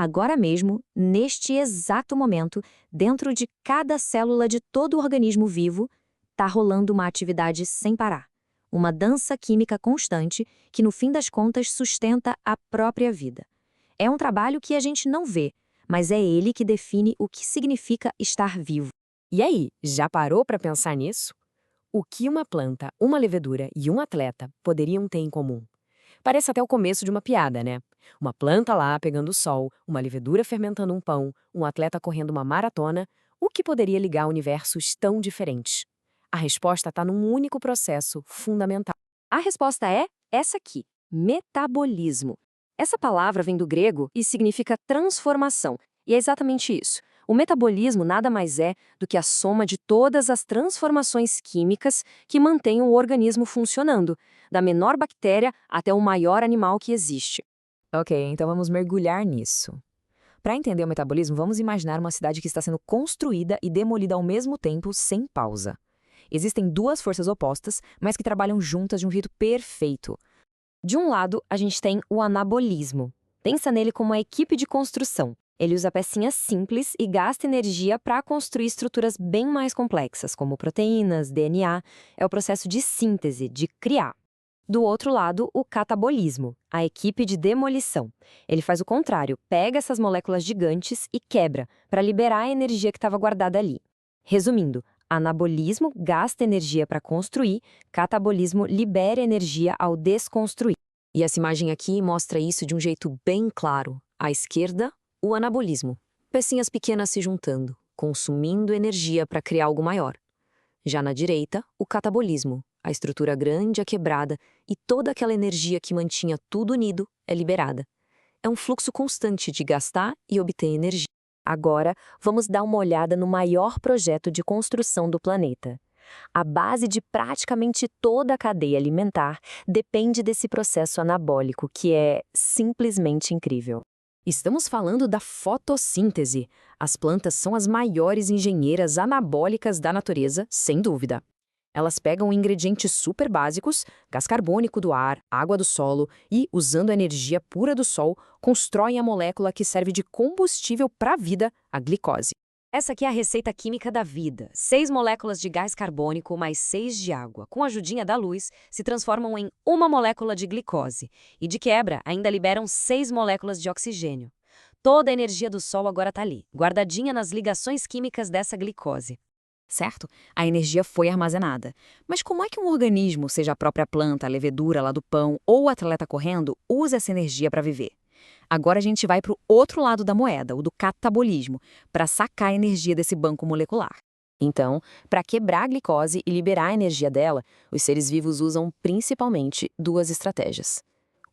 agora mesmo, neste exato momento, dentro de cada célula de todo o organismo vivo, está rolando uma atividade sem parar. Uma dança química constante que, no fim das contas, sustenta a própria vida. É um trabalho que a gente não vê, mas é ele que define o que significa estar vivo. E aí, já parou para pensar nisso? O que uma planta, uma levedura e um atleta poderiam ter em comum? Parece até o começo de uma piada, né? Uma planta lá pegando o sol, uma levedura fermentando um pão, um atleta correndo uma maratona. O que poderia ligar universos tão diferentes? A resposta está num único processo fundamental. A resposta é essa aqui: metabolismo. Essa palavra vem do grego e significa transformação, e é exatamente isso. O metabolismo nada mais é do que a soma de todas as transformações químicas que mantêm o organismo funcionando, da menor bactéria até o maior animal que existe. Ok, então vamos mergulhar nisso. Para entender o metabolismo, vamos imaginar uma cidade que está sendo construída e demolida ao mesmo tempo, sem pausa. Existem duas forças opostas, mas que trabalham juntas de um jeito perfeito. De um lado, a gente tem o anabolismo. Pensa nele como uma equipe de construção. Ele usa pecinhas simples e gasta energia para construir estruturas bem mais complexas, como proteínas, DNA. É o processo de síntese, de criar. Do outro lado, o catabolismo, a equipe de demolição. Ele faz o contrário, pega essas moléculas gigantes e quebra, para liberar a energia que estava guardada ali. Resumindo, anabolismo gasta energia para construir, catabolismo libera energia ao desconstruir. E essa imagem aqui mostra isso de um jeito bem claro. À esquerda, o anabolismo. Pecinhas pequenas se juntando, consumindo energia para criar algo maior. Já na direita, o catabolismo. A estrutura grande é quebrada e toda aquela energia que mantinha tudo unido é liberada. É um fluxo constante de gastar e obter energia. Agora, vamos dar uma olhada no maior projeto de construção do planeta. A base de praticamente toda a cadeia alimentar depende desse processo anabólico, que é simplesmente incrível. Estamos falando da fotossíntese. As plantas são as maiores engenheiras anabólicas da natureza, sem dúvida. Elas pegam ingredientes super básicos, gás carbônico do ar, água do solo e, usando a energia pura do sol, constroem a molécula que serve de combustível para a vida, a glicose. Essa aqui é a receita química da vida. 6 moléculas de gás carbônico mais 6 de água, com a ajudinha da luz, se transformam em uma molécula de glicose. E de quebra, ainda liberam 6 moléculas de oxigênio. Toda a energia do sol agora está ali, guardadinha nas ligações químicas dessa glicose. Certo? A energia foi armazenada. Mas como é que um organismo, seja a própria planta, a levedura lá do pão ou o atleta correndo, usa essa energia para viver? Agora a gente vai para o outro lado da moeda, o do catabolismo, para sacar a energia desse banco molecular. Então, para quebrar a glicose e liberar a energia dela, os seres vivos usam principalmente duas estratégias.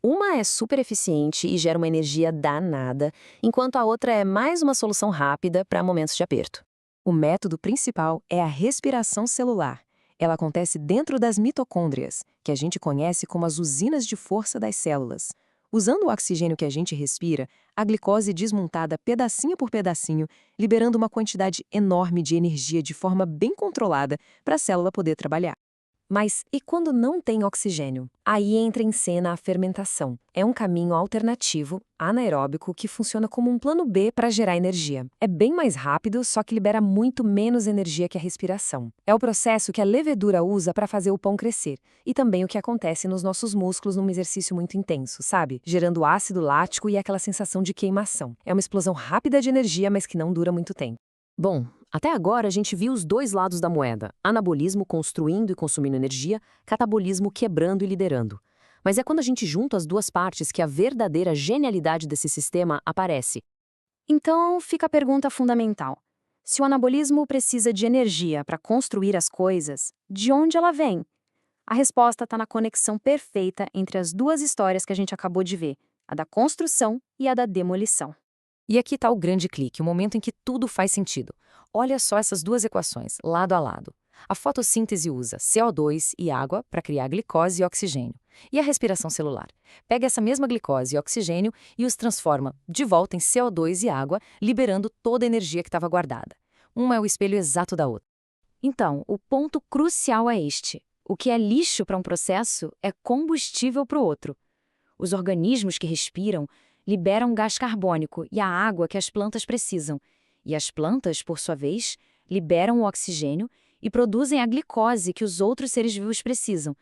Uma é super eficiente e gera uma energia danada, enquanto a outra é mais uma solução rápida para momentos de aperto. O método principal é a respiração celular. Ela acontece dentro das mitocôndrias, que a gente conhece como as usinas de força das células. Usando o oxigênio que a gente respira, a glicose é desmontada pedacinho por pedacinho, liberando uma quantidade enorme de energia de forma bem controlada para a célula poder trabalhar. Mas e quando não tem oxigênio? Aí entra em cena a fermentação. É um caminho alternativo, anaeróbico, que funciona como um plano B para gerar energia. É bem mais rápido, só que libera muito menos energia que a respiração. É o processo que a levedura usa para fazer o pão crescer. E também o que acontece nos nossos músculos num exercício muito intenso, sabe? Gerando ácido lático e aquela sensação de queimação. É uma explosão rápida de energia, mas que não dura muito tempo. Bom, até agora a gente viu os dois lados da moeda, anabolismo construindo e consumindo energia, catabolismo quebrando e liderando. Mas é quando a gente junta as duas partes que a verdadeira genialidade desse sistema aparece. Então fica a pergunta fundamental. Se o anabolismo precisa de energia para construir as coisas, de onde ela vem? A resposta está na conexão perfeita entre as duas histórias que a gente acabou de ver, a da construção e a da demolição. E aqui está o grande clique, o momento em que tudo faz sentido. Olha só essas duas equações, lado a lado. A fotossíntese usa CO2 e água para criar glicose e oxigênio. E a respiração celular? Pega essa mesma glicose e oxigênio e os transforma de volta em CO2 e água, liberando toda a energia que estava guardada. Uma é o espelho exato da outra. Então, o ponto crucial é este. O que é lixo para um processo é combustível para o outro. Os organismos que respiram liberam gás carbônico e a água que as plantas precisam. E as plantas, por sua vez, liberam o oxigênio e produzem a glicose que os outros seres vivos precisam.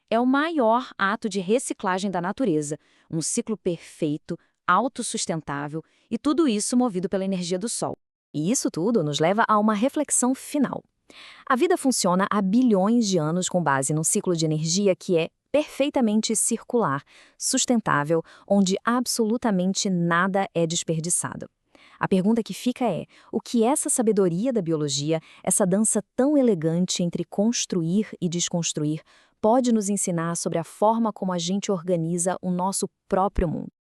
É o maior ato de reciclagem da natureza, um ciclo perfeito, autossustentável e tudo isso movido pela energia do Sol. E isso tudo nos leva a uma reflexão final. A vida funciona há bilhões de anos com base num ciclo de energia que é perfeitamente circular, sustentável, onde absolutamente nada é desperdiçado. A pergunta que fica é: o que essa sabedoria da biologia, essa dança tão elegante entre construir e desconstruir, pode nos ensinar sobre a forma como a gente organiza o nosso próprio mundo?